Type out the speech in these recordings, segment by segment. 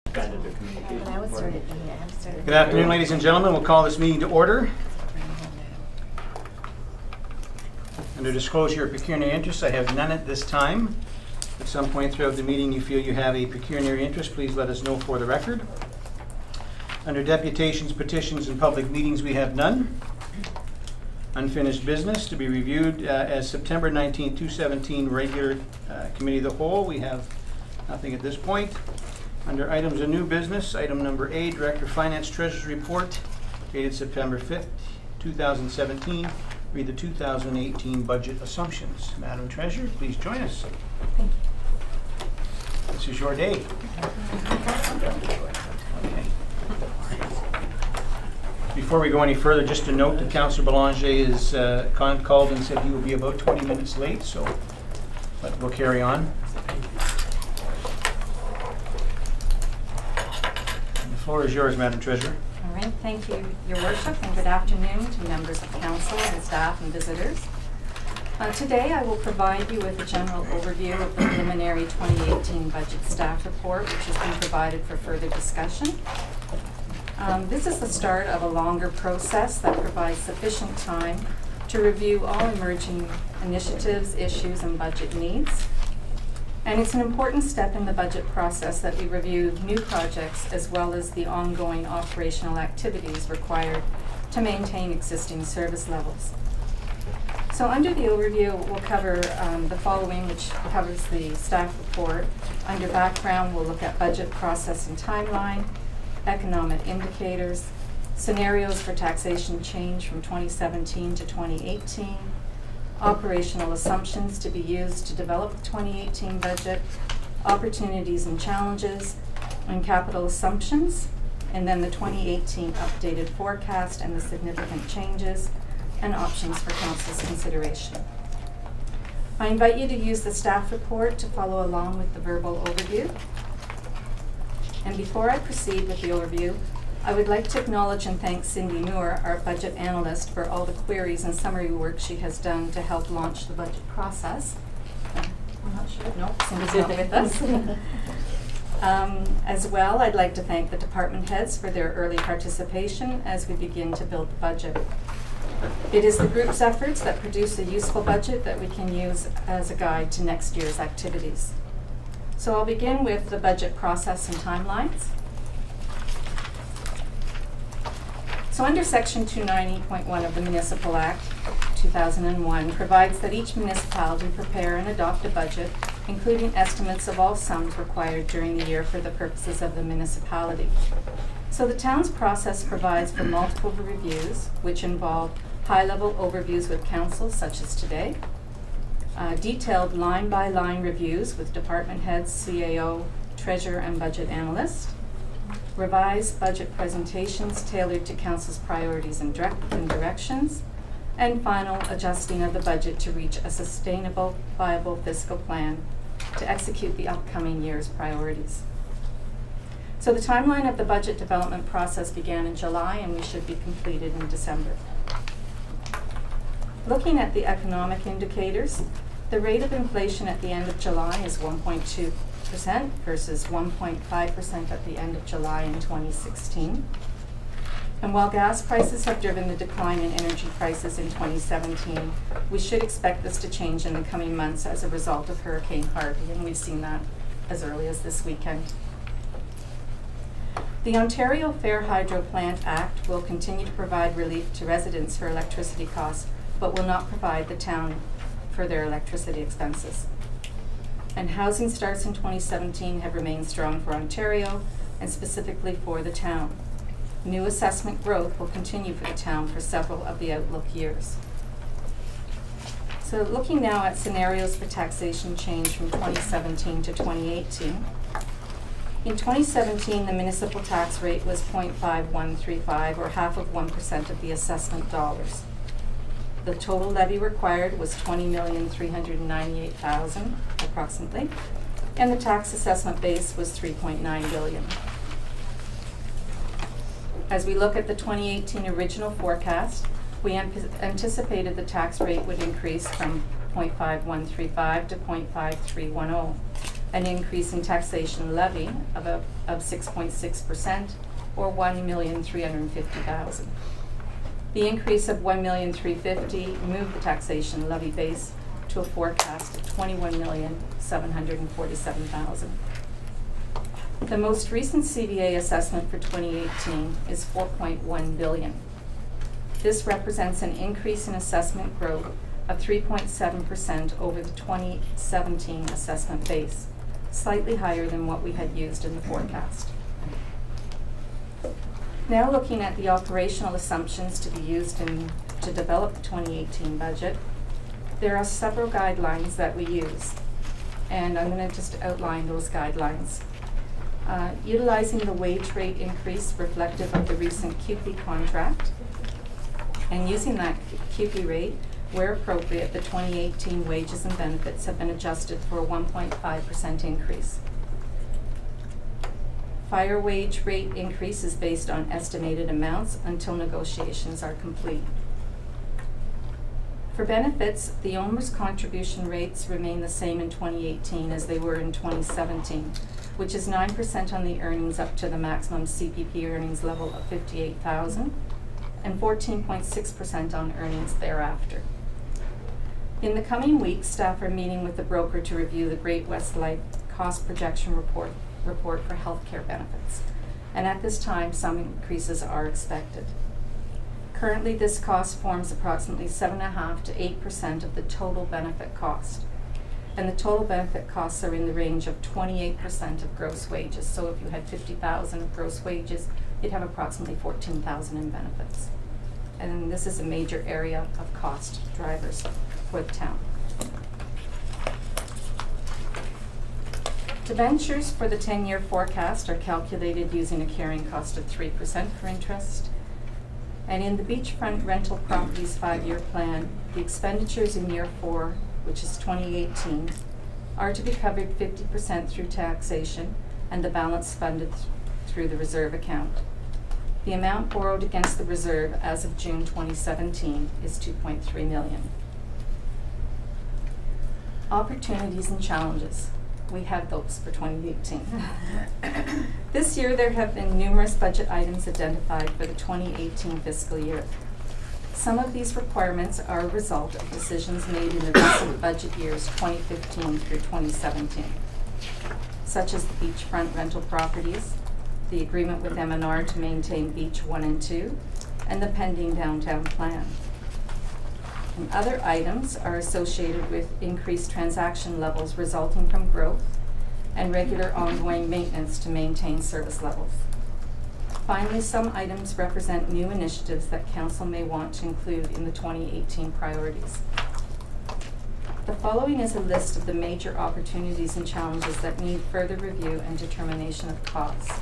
Expanded the communication. Good afternoon, ladies and gentlemen. We'll call this meeting to order. Under disclosure of pecuniary interest, I have none at this time. At some point throughout the meeting you feel you have a pecuniary interest, please let us know for the record. Under deputations, petitions, and public meetings, we have none. Unfinished business to be reviewed as September 19, 2017 regular committee of the whole. We have nothing at this point. Under items of new business, item number A, Director of Finance Treasurer's Report, dated September 5th, 2017. Read the 2018 budget assumptions. Madam Treasurer, please join us. Thank you. This is your day. Okay. Before we go any further, just to note that Councillor Belanger is called and said he will be about 20 minutes late, so we'll carry on. The floor is yours, Madam Treasurer. All right, thank you, Your Worship, and good afternoon to members of Council and staff and visitors. Today I will provide you with a general overview of the preliminary 2018 budget staff report, which has been provided for further discussion. This is the start of a longer process that provides sufficient time to review all emerging initiatives, issues, and budget needs. And it's an important step in the budget process that we review new projects as well as the ongoing operational activities required to maintain existing service levels. So under the overview, we'll cover the following, which covers the staff report. Under background, we'll look at budget process and timeline, economic indicators, scenarios for taxation change from 2017 to 2018, operational assumptions to be used to develop the 2018 budget, opportunities and challenges, and capital assumptions, and then the 2018 updated forecast and the significant changes and options for Council's consideration. I invite you to use the staff report to follow along with the verbal overview. And before I proceed with the overview, I would like to acknowledge and thank Cindy Noor, our budget analyst, for all the queries and summary work she has done to help launch the budget process. I'm not sure. No, Cindy's not with us. As well, I'd like to thank the department heads for their early participation as we begin to build the budget. It is the group's efforts that produce a useful budget that we can use as a guide to next year's activities. So I'll begin with the budget process and timelines. So under Section 290.1 of the Municipal Act 2001 provides that each municipality prepare and adopt a budget, including estimates of all sums required during the year for the purposes of the municipality. So the town's process provides for multiple reviews, which involve high-level overviews with council, such as today, detailed line-by-line reviews with department heads, CAO, treasurer, and budget analyst, revised budget presentations tailored to council's priorities and directions, and final adjusting of the budget to reach a sustainable, viable fiscal plan to execute the upcoming year's priorities. So the timeline of the budget development process began in July and we should be completed in December. Looking at the economic indicators, the rate of inflation at the end of July is 1.2% versus 1.5% at the end of July in 2016. And while gas prices have driven the decline in energy prices in 2017, we should expect this to change in the coming months as a result of Hurricane Harvey, and we've seen that as early as this weekend. The Ontario Fair Hydro Plant Act will continue to provide relief to residents for electricity costs, but will not provide the town for their electricity expenses. And housing starts in 2017 have remained strong for Ontario and specifically for the town. New assessment growth will continue for the town for several of the outlook years. So looking now at scenarios for taxation change from 2017 to 2018. In 2017, the municipal tax rate was 0.5135, or half of 1% of the assessment dollars. The total levy required was $20,398,000 approximately, and the tax assessment base was $3.9 billion. As we look at the 2018 original forecast, we anticipated the tax rate would increase from 0.5135 to 0.5310. an increase in taxation levy of 6.6%, or $1,350,000. The increase of $1,350,000 moved the taxation levy base to a forecast of $21,747,000. The most recent CVA assessment for 2018 is $4.1 billion. This represents an increase in assessment growth of 3.7% over the 2017 assessment base, slightly higher than what we had used in the forecast. Now looking at the operational assumptions to be used to develop the 2018 budget, there are several guidelines that we use, and I'm going to just outline those guidelines. Utilizing the wage rate increase reflective of the recent CUPE contract, and using that CUPE rate, where appropriate, the 2018 wages and benefits have been adjusted for a 1.5% increase. Fire wage rate increase is based on estimated amounts until negotiations are complete. For benefits, the owner's contribution rates remain the same in 2018 as they were in 2017, which is 9% on the earnings up to the maximum CPP earnings level of $58,000 and 14.6% on earnings thereafter. In the coming weeks, staff are meeting with the broker to review the Great West Life cost projection report for healthcare benefits, and at this time some increases are expected. Currently, this cost forms approximately 7.5% to 8% of the total benefit cost, and the total benefit costs are in the range of 28% of gross wages. So if you had $50,000 of gross wages, you'd have approximately $14,000 in benefits, and this is a major area of cost drivers for the town. Debentures for the 10-year forecast are calculated using a carrying cost of 3% for interest. And in the beachfront rental properties 5-year plan, the expenditures in year 4, which is 2018, are to be covered 50% through taxation and the balance funded through the reserve account. The amount borrowed against the reserve as of June 2017 is $2.3 million. Opportunities and challenges. We have those for 2018. This year there have been numerous budget items identified for the 2018 fiscal year. Some of these requirements are a result of decisions made in the recent budget years 2015 through 2017, such as the beachfront rental properties, the agreement with M&R to maintain Beach 1 and 2, and the pending downtown plan. And other items are associated with increased transaction levels resulting from growth and regular ongoing maintenance to maintain service levels. Finally, some items represent new initiatives that Council may want to include in the 2018 priorities. The following is a list of the major opportunities and challenges that need further review and determination of costs.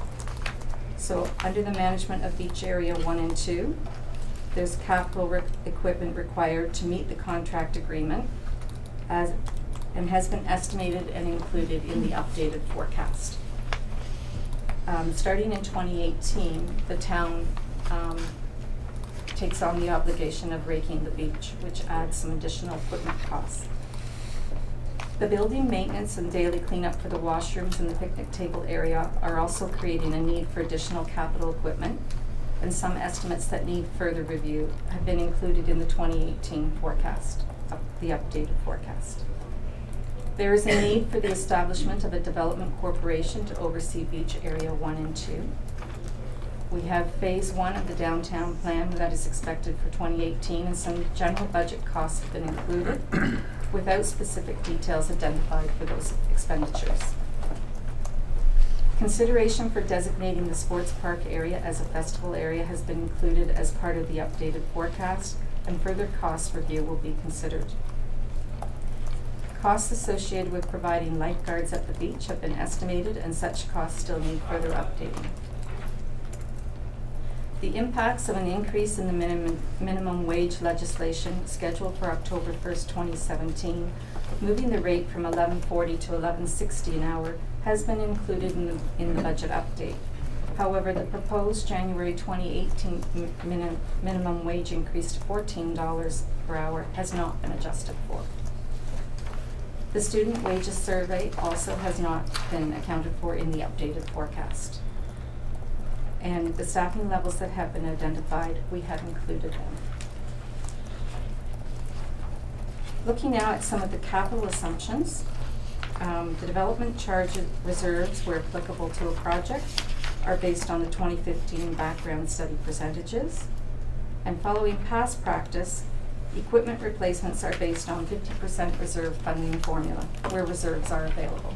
So, under the management of Beach Area 1 and 2, there's capital equipment required to meet the contract agreement and has been estimated and included in the updated forecast. Starting in 2018, the town takes on the obligation of raking the beach, which adds some additional equipment costs. The building maintenance and daily cleanup for the washrooms and the picnic table area are also creating a need for additional capital equipment, and some estimates that need further review have been included in the 2018 forecast, the updated forecast. There is a need for the establishment of a development corporation to oversee Beach Area 1 and 2. We have phase 1 of the downtown plan that is expected for 2018, and some general budget costs have been included without specific details identified for those expenditures. Consideration for designating the sports park area as a festival area has been included as part of the updated forecast, and further cost review will be considered. Costs associated with providing lifeguards at the beach have been estimated, and such costs still need further updating. The impacts of an increase in the minimum wage legislation scheduled for October 1st, 2017, moving the rate from $11.40 to $11.60 an hour, has been included in the budget update. However, the proposed January 2018 minimum wage increase to $14 per hour has not been adjusted for. The student wages survey also has not been accounted for in the updated forecast. And the staffing levels that have been identified, we have included them. Looking now at some of the capital assumptions, the development charge reserves, where applicable to a project, are based on the 2015 background study percentages. And following past practice, equipment replacements are based on 50% reserve funding formula, where reserves are available.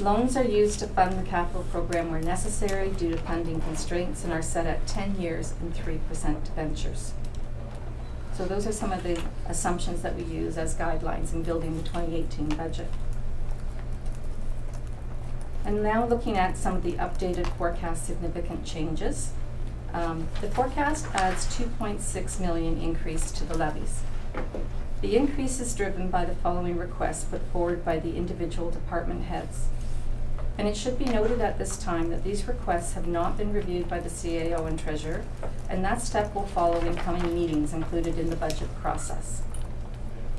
Loans are used to fund the capital program where necessary due to funding constraints and are set at 10 years and 3% debentures. So those are some of the assumptions that we use as guidelines in building the 2018 budget. And now looking at some of the updated forecast significant changes. The forecast adds $2.6 million increase to the levies. The increase is driven by the following requests put forward by the individual department heads. And it should be noted at this time that these requests have not been reviewed by the CAO and Treasurer, and that step will follow in coming meetings included in the budget process.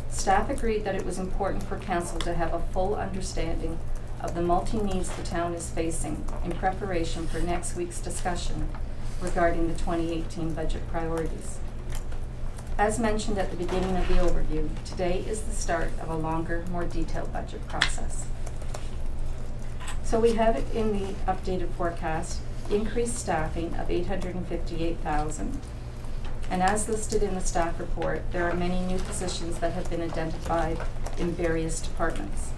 Staff agreed that it was important for Council to have a full understanding of the multi-needs the town is facing in preparation for next week's discussion regarding the 2018 budget priorities. As mentioned at the beginning of the overview, today is the start of a longer, more detailed budget process. So we have it in the updated forecast, increased staffing of $858,000. And as listed in the staff report, there are many new positions that have been identified in various departments.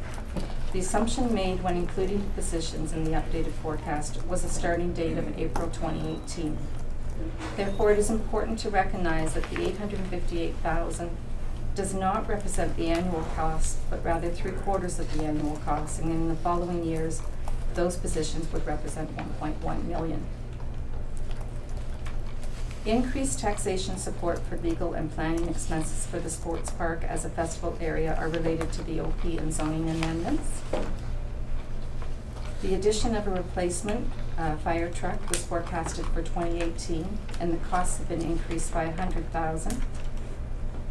The assumption made when including the positions in the updated forecast was a starting date of April 2018. Therefore, it is important to recognize that the $858,000 does not represent the annual cost, but rather 3/4 of the annual cost, and in the following years, those positions would represent $1.1 million. Increased taxation support for legal and planning expenses for the sports park as a festival area are related to the OP and zoning amendments. The addition of a replacement fire truck was forecasted for 2018, and the costs have been increased by $100,000,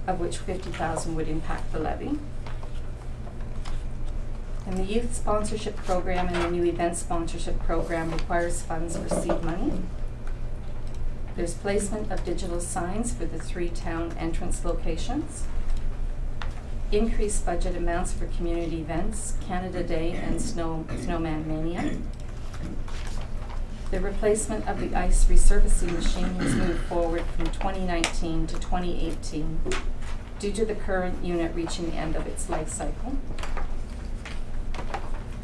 of which $50,000 would impact the levy. And the youth sponsorship program and the new event sponsorship program requires funds for seed money. There's placement of digital signs for the 3 town entrance locations. Increased budget amounts for community events, Canada Day and Snowman Mania. The replacement of the ice resurfacing machine was moved forward from 2019 to 2018 due to the current unit reaching the end of its life cycle.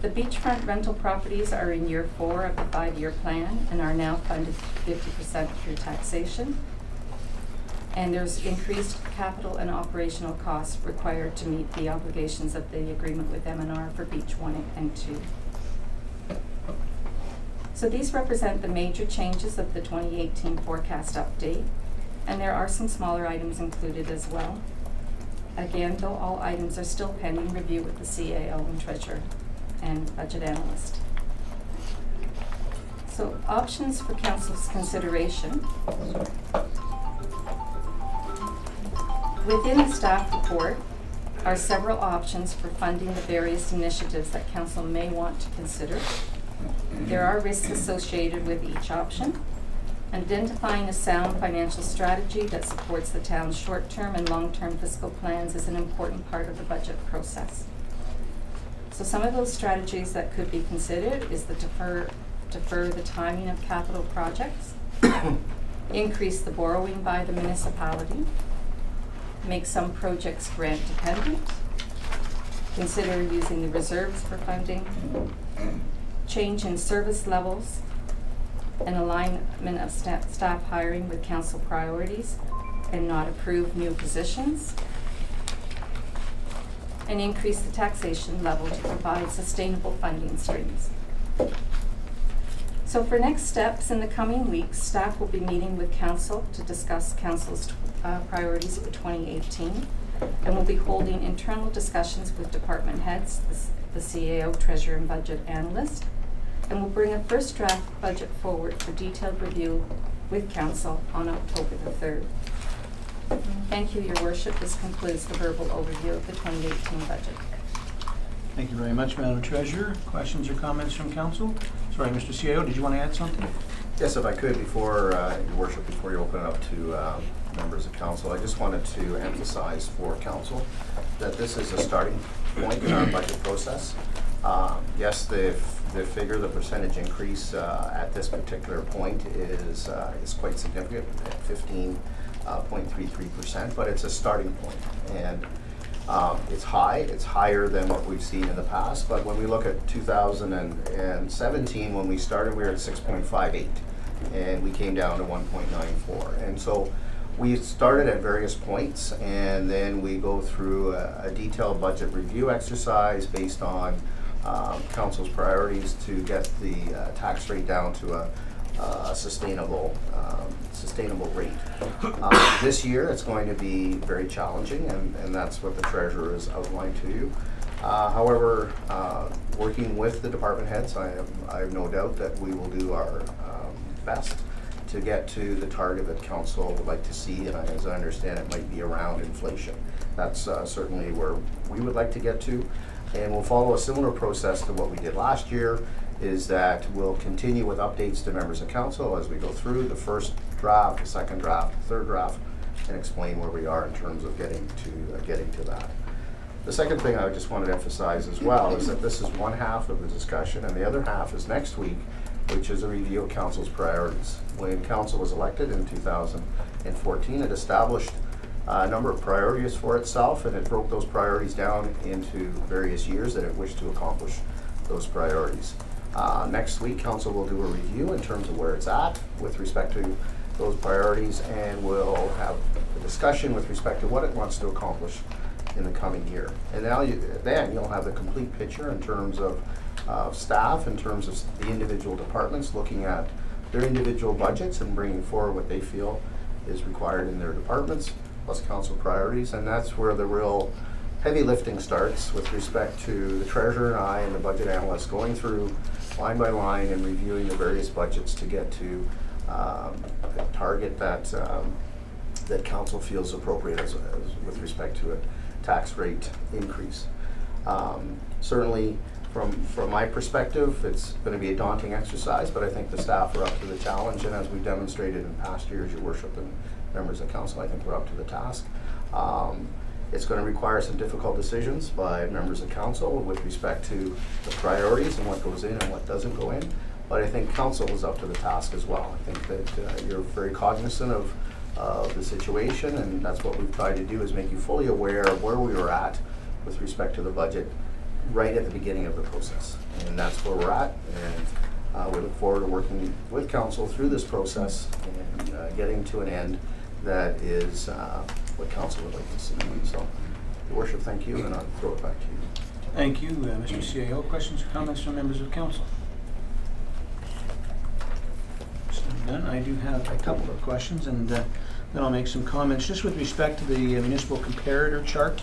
The beachfront rental properties are in year 4 of the 5-year plan and are now funded 50% through taxation. And there's increased capital and operational costs required to meet the obligations of the agreement with M&R for Beach 1 and 2. So these represent the major changes of the 2018 forecast update, and there are some smaller items included as well. Again, though, all items are still pending review with the CAO and Treasurer and Budget Analyst. So options for Council's consideration. Within the staff report are several options for funding the various initiatives that Council may want to consider. There are risks associated with each option. Identifying a sound financial strategy that supports the town's short-term and long-term fiscal plans is an important part of the budget process. So some of those strategies that could be considered is the defer the timing of capital projects, increase the borrowing by the municipality, make some projects grant dependent, consider using the reserves for funding, change in service levels, and alignment of staff hiring with council priorities, and not approve new positions, and increase the taxation level to provide sustainable funding streams. So for next steps in the coming weeks, staff will be meeting with council to discuss council's priorities for 2018, and we'll be holding internal discussions with department heads, the CAO, Treasurer, and Budget Analyst, and we'll bring a first draft budget forward for detailed review with council on October the 3rd. Thank you, Your Worship. This concludes the verbal overview of the 2018 budget. Thank you very much, Madam Treasurer. Questions or comments from council? Sorry, Mr. CIO, did you want to add something? Yes, if I could, before Your Worship, before you open it up to members of council, I just wanted to emphasize for council that this is a starting point in our budget process. Yes, the figure, the percentage increase at this particular point is quite significant at 15.33%, but it's a starting point. And it's high. It's higher than what we've seen in the past. But when we look at 2017, when we started, we were at 6.58, and we came down to 1.94. And so we started at various points, and then we go through a detailed budget review exercise based on council's priorities to get the tax rate down to a sustainable rate. This year it's going to be very challenging, and that's what the treasurer has outlined to you. However, working with the department heads, I have no doubt that we will do our best to get to the target that council would like to see, and as I understand it might be around inflation. That's certainly where we would like to get to, and we'll follow a similar process to what we did last year, is that we'll continue with updates to members of council as we go through the first draft, the second draft, the third draft, and explain where we are in terms of getting to that. The second thing I just wanted to emphasize as well is that this is one half of the discussion, and the other half is next week, which is a review of council's priorities. When council was elected in 2014, it established a number of priorities for itself, and it broke those priorities down into various years that it wished to accomplish those priorities. Next week, council will do a review in terms of where it's at with respect to those priorities, and we'll have a discussion with respect to what it wants to accomplish in the coming year. And now then you'll have the complete picture in terms of staff, in terms of the individual departments looking at their individual budgets and bringing forward what they feel is required in their departments, plus council priorities, and that's where the real heavy lifting starts with respect to the treasurer and I and the budget analysts going through line by line and reviewing the various budgets to get to a target that that council feels appropriate as with respect to a tax rate increase. Certainly from my perspective, it's going to be a daunting exercise, but I think the staff are up to the challenge, and as we've demonstrated in past years, Your Worship and members of council, I think we're up to the task. It's going to require some difficult decisions by members of council with respect to the priorities and what goes in and what doesn't go in, but I think council is up to the task as well. I think that you're very cognizant of the situation, and that's what we've tried to do, is make you fully aware of where we were at with respect to the budget right at the beginning of the process, and that's where we're at, and we look forward to working with council through this process and getting to an end that is what council would like to see. So, Your Worship, thank you, and I'll throw it back to you. Thank you, Mr. CIO. Questions or comments from members of council? None. I do have a couple of questions, and then I'll make some comments just with respect to the municipal comparator chart.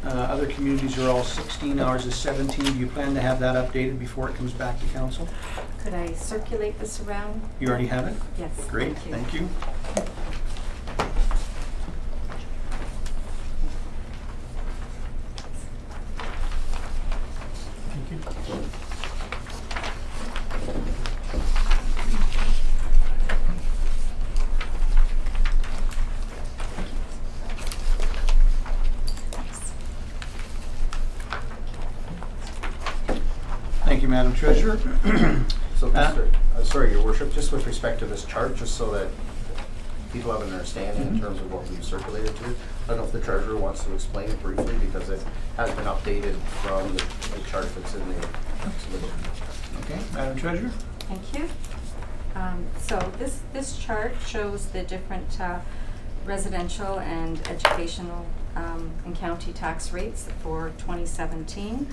Other communities are all 16, ours is 17. Do you plan to have that updated before it comes back to council? Could I circulate this around? You already have it? Yes. Great, thank you. Thank you, Madam Treasurer. So, sorry, Your Worship, just with respect to this chart, just so that people have an understanding in terms of what we've circulated to, I don't know if the treasurer wants to explain it briefly, because it has been updated from the chart that's in the exhibit. Okay, Madam Treasurer. Thank you. So this chart shows the different residential and educational and county tax rates for 2017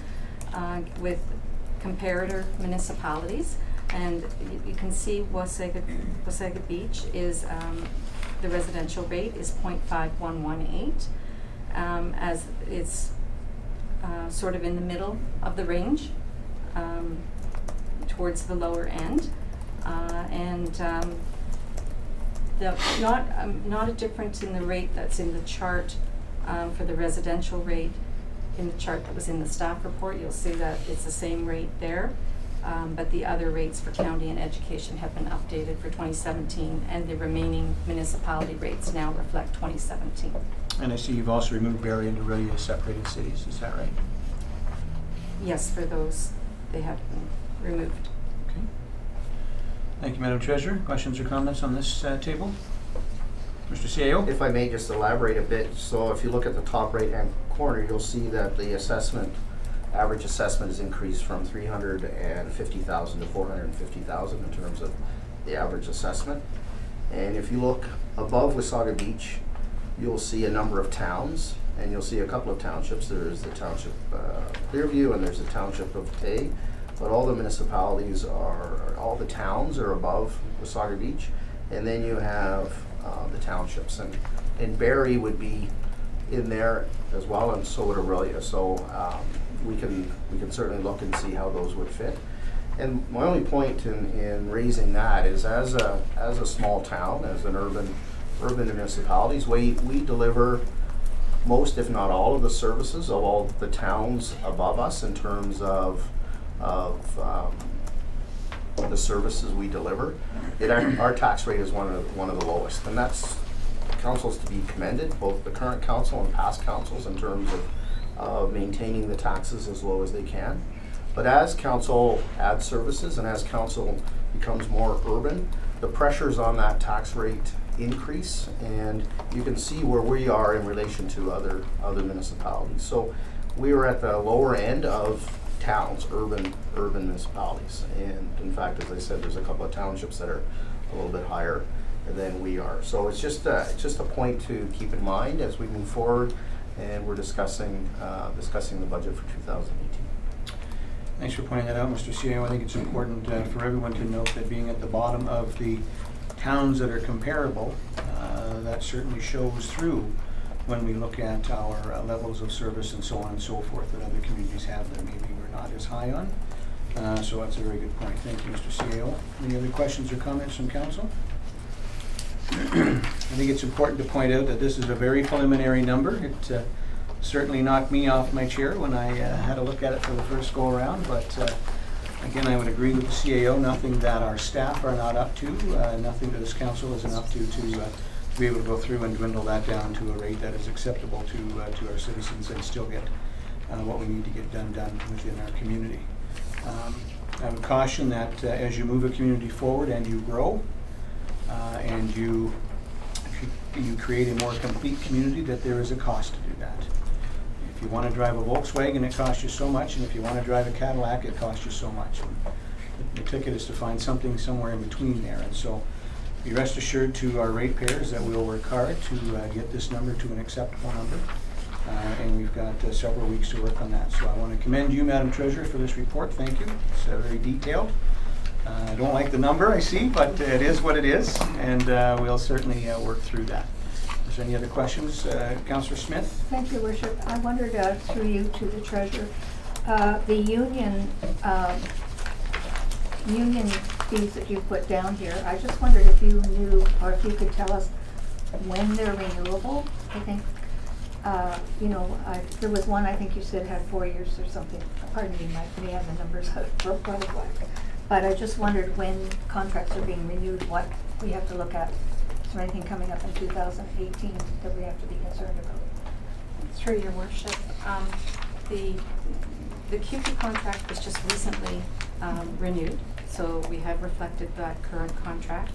with comparator municipalities, and you can see Wasaga Beach is the residential rate is 0.5118, as it's sort of in the middle of the range, towards the lower end, and Not a difference in the rate that's in the chart for the residential rate. In the chart that was in the staff report, you'll see that it's the same rate there. But the other rates for county and education have been updated for 2017, and the remaining municipality rates now reflect 2017. And I see you've also removed Barrie and Orillia as separated cities, is that right? Yes, for those, they have been removed. Okay. Thank you, Madam Treasurer. Questions or comments on this table? Mr. CAO? If I may just elaborate a bit, so if you look at the top right-hand corner, you'll see that the average assessment has increased from 350,000 to 450,000 in terms of the average assessment. And if you look above Wasaga Beach, you'll see a number of towns, and you'll see a couple of townships. There's the township Clearview, and there's the township of Tay. But all the municipalities all the towns are above Wasaga Beach, and then you have the townships, and Barrie would be in there as well, and so would Orillia. So we can certainly look and see how those would fit. And my only point in raising that is, as a small town, as an urban municipalities, we deliver most, if not all, of the services of all the towns above us in terms of the services we deliver. Our tax rate is one of the lowest, and that's councils to be commended, both the current council and past councils, in terms of maintaining the taxes as low as they can. But as council adds services and as council becomes more urban, the pressures on that tax rate increase, and you can see where we are in relation to other municipalities. So we are at the lower end of towns, urban municipalities, and in fact, as I said, there's a couple of townships that are a little bit higher than we are. So it's just a point to keep in mind as we move forward, and we're discussing the budget for 2018. Thanks for pointing that out, Mr. CAO. I think it's important for everyone to note that being at the bottom of the towns that are comparable, that certainly shows through when we look at our levels of service and so on and so forth that other communities have that maybe we're not as high on. So that's a very good point. Thank you, Mr. CAO. Any other questions or comments from council? I think it's important to point out that this is a very preliminary number. It certainly knocked me off my chair when I had a look at it for the first go around, but again, I would agree with the CAO, nothing that our staff are not up to, nothing that this council isn't up to be able to go through and dwindle that down to a rate that is acceptable to our citizens and still get what we need to get done within our community. I would caution that as you move a community forward and you grow, and you create a more complete community, that there is a cost to do that. If you want to drive a Volkswagen, it costs you so much, and if you want to drive a Cadillac, it costs you so much. And the ticket is to find something somewhere in between there, and so be rest assured to our ratepayers that we'll work hard to get this number to an acceptable number, and we've got several weeks to work on that. So I want to commend you, Madam Treasurer, for this report. Thank you. It's very detailed. I don't like the number, I see, but it is what it is, and we'll certainly work through that. Is there any other questions? Councillor Smith? Thank you, Worship. I wondered through you to the Treasurer, the union fees that you put down here, I just wondered if you knew, or if you could tell us when they're renewable. I think, there was one I think you said had 4 years or something. Pardon me, may have the numbers out of whack. But I just wondered when contracts are being renewed, what we have to look at. Is there anything coming up in 2018 that we have to be concerned about? Through your worship, the QP contract was just recently renewed, so we have reflected that current contract,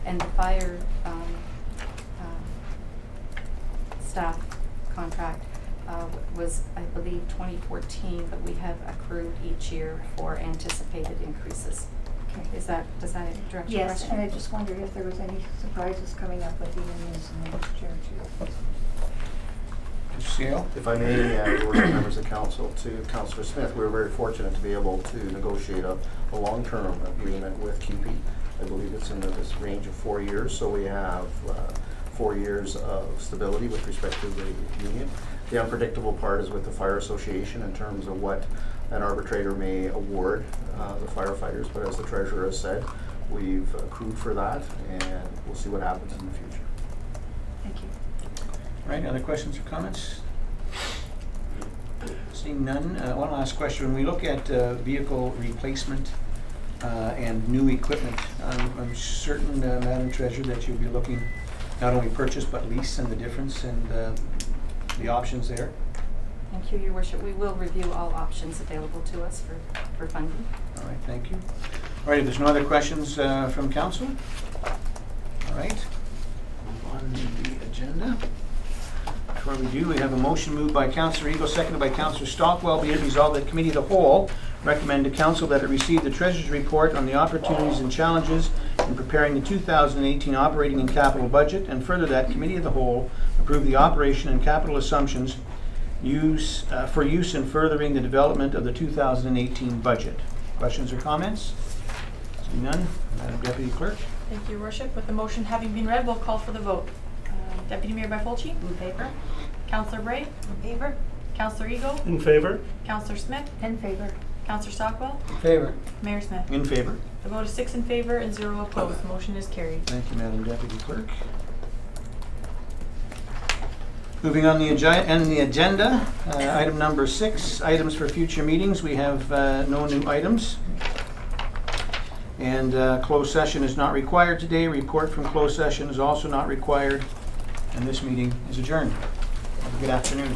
and the fire staff contract was, I believe, 2014, but we have accrued each year for anticipated increases. Okay. Does that direct your question? Yes, and I just wondered if there was any surprises coming up with the unions in the next year or two. CAO? If I may, members of council, to Councillor Smith, we were very fortunate to be able to negotiate a long-term agreement with QP. I believe it's in this range of 4 years, so we have 4 years of stability with respect to the union. The unpredictable part is with the Fire Association in terms of what an arbitrator may award the firefighters, but as the Treasurer has said, We've accrued for that, and we'll see what happens in the future. Thank you. All right, other questions or comments? Seeing none, one last question. When we look at vehicle replacement and new equipment, I'm certain, Madam Treasurer, that you'll be looking not only purchase but lease and the difference and the options there. Thank you, Your Worship. We will review all options available to us for funding. All right, thank you. All right, if there's no other questions from council, all right, move on to the agenda. Before we do, we have a motion moved by Councillor Eagle, seconded by Councillor Stockwell. Be it resolved that Committee of the Whole recommend to Council that it receive the Treasurer's report on the opportunities and challenges in preparing the 2018 operating and capital budget, and further that Committee of the Whole approve the operation and capital assumptions for use in furthering the development of the 2018 budget. Questions or comments? Seeing none, Madam Deputy Clerk. Thank you, Your Worship. With the motion having been read, we'll call for the vote. Deputy Mayor Byfolchi? In favor? Councillor Bray? In favor. Councillor Eagle? In favor? Councillor Smith? In favor. Councillor Stockwell? In favor. Mayor Smith? In favor. The vote is 6 in favor and 0 opposed. The motion is carried. Thank you, Madam Deputy Clerk. Moving on the agenda, item number 6, items for future meetings. We have no new items. And closed session is not required today. Report from closed session is also not required. And this meeting is adjourned. Have a good afternoon.